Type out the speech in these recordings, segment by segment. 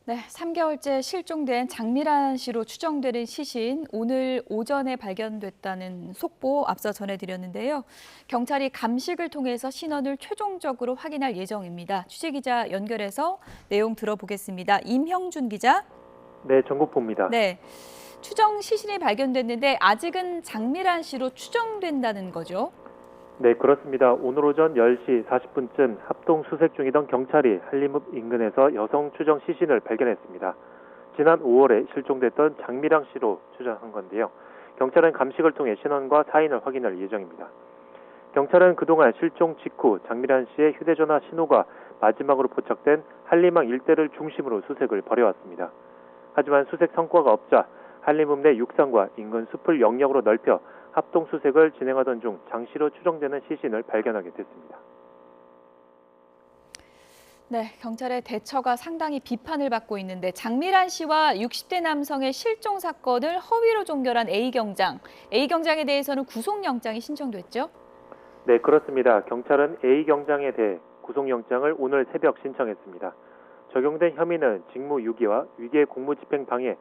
네, 3개월째 실종된 장미란 씨로 추정되는 시신 오늘 오전에 발견됐다는 속보 앞서 전해드렸는데요. 경찰이 감식을 통해서 신원을 최종적으로 확인할 예정입니다. 취재기자 연결해서 내용 들어보겠습니다. 임형준 기자. 네, 전국보입니다. 네, 추정 시신이 발견됐는데 아직은 장미란 씨로 추정된다는 거죠. 네, 그렇습니다. 오늘 오전 10시 40분쯤 합동 수색 중이던 경찰이 한림읍 인근에서 여성 추정 시신을 발견했습니다. 지난 5월에 실종됐던 장미랑 씨로 추정한 건데요. 경찰은 감식을 통해 신원과 사인을 확인할 예정입니다. 경찰은 그동안 실종 직후 장미란 씨의 휴대전화 신호가 마지막으로 포착된 한림항 일대를 중심으로 수색을 벌여왔습니다. 하지만 수색 성과가 없자 한림읍 내 육상과 인근 숲을 영역으로 넓혀 합동 수색을 진행하던 중 장 씨로 추정되는 시신을 발견하게 됐습니다. 네, 경찰의 대처가 상당히 비판을 받고 있는데 장미란 씨와 60대 남성의 실종 사건을 허위로 종결한 A경장에 대해서는 구속영장이 신청됐죠? 네, 그렇습니다. 경찰은 A 경장에 대해 구속영장을 오늘 새벽 신청했습니다. 적용된 혐의는 직무유기와 위계 공무집행 방해,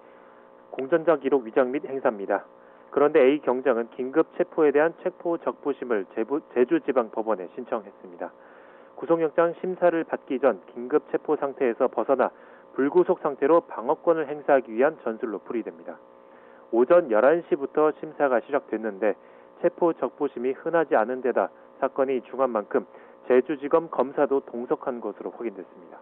공전자 기록 위장 및 행사입니다. 그런데 A 경장은 긴급 체포에 대한 체포 적부심을 제주지방법원에 신청했습니다. 구속영장 심사를 받기 전 긴급 체포 상태에서 벗어나 불구속 상태로 방어권을 행사하기 위한 전술로 풀이됩니다. 오전 11시부터 심사가 시작됐는데 체포 적부심이 흔하지 않은 데다 사건이 중한 만큼 제주지검 검사도 동석한 것으로 확인됐습니다.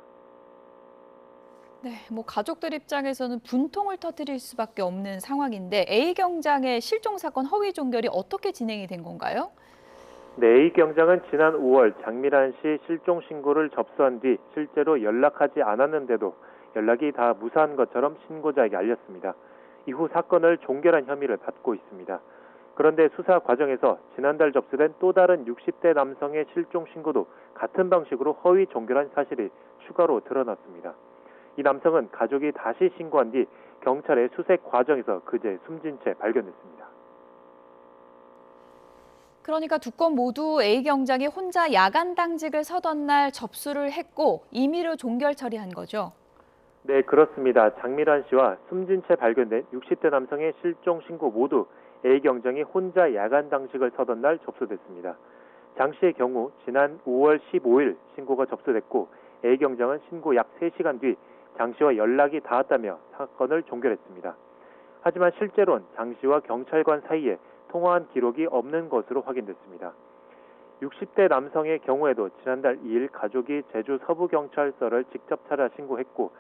네, 가족들 입장에서는 분통을 터뜨릴 수밖에 없는 상황인데 A경장의 실종 사건 허위 종결이 어떻게 진행이 된 건가요? 네, A 경장은 지난 5월 장미란 씨 실종 신고를 접수한 뒤 실제로 연락하지 않았는데도 연락이 다 무사한 것처럼 신고자에게 알렸습니다. 이후 사건을 종결한 혐의를 받고 있습니다. 그런데 수사 과정에서 지난달 접수된 또 다른 60대 남성의 실종 신고도 같은 방식으로 허위 종결한 사실이 추가로 드러났습니다. 이 남성은 가족이 다시 신고한 뒤 경찰의 수색 과정에서 그제 숨진 채 발견됐습니다. 그러니까 두 건 모두 A경장이 혼자 야간 당직을 서던 날 접수를 했고 임의로 종결 처리한 거죠. 네, 그렇습니다. 장미란 씨와 숨진 채 발견된 60대 남성의 실종 신고 모두 A경장이 혼자 야간 당직을 서던 날 접수됐습니다. 장 씨의 경우 지난 5월 15일 신고가 접수됐고 A경장은 신고 약 3시간 뒤 장 씨와 연락이 닿았다며 사건을 종결했습니다. 하지만 실제로는 장 씨와 경찰관 사이에 통화한 기록이 없는 것으로 확인됐습니다. 60대 남성의 경우에도 지난달 2일 가족이 제주 서부경찰서를 직접 찾아 신고했고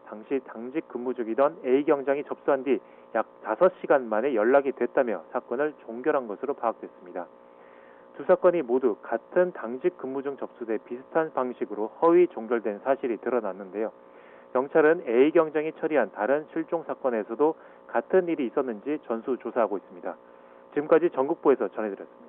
당시 당직 근무 중이던 A경장이 접수한 뒤 약 5시간 만에 연락이 됐다며 사건을 종결한 것으로 파악됐습니다. 두 사건이 모두 같은 당직 근무 중 접수돼 비슷한 방식으로 허위 종결된 사실이 드러났는데요. 경찰은 A경장이 처리한 다른 실종 사건에서도 같은 일이 있었는지 전수조사하고 있습니다. 지금까지 전국부에서 전해드렸습니다.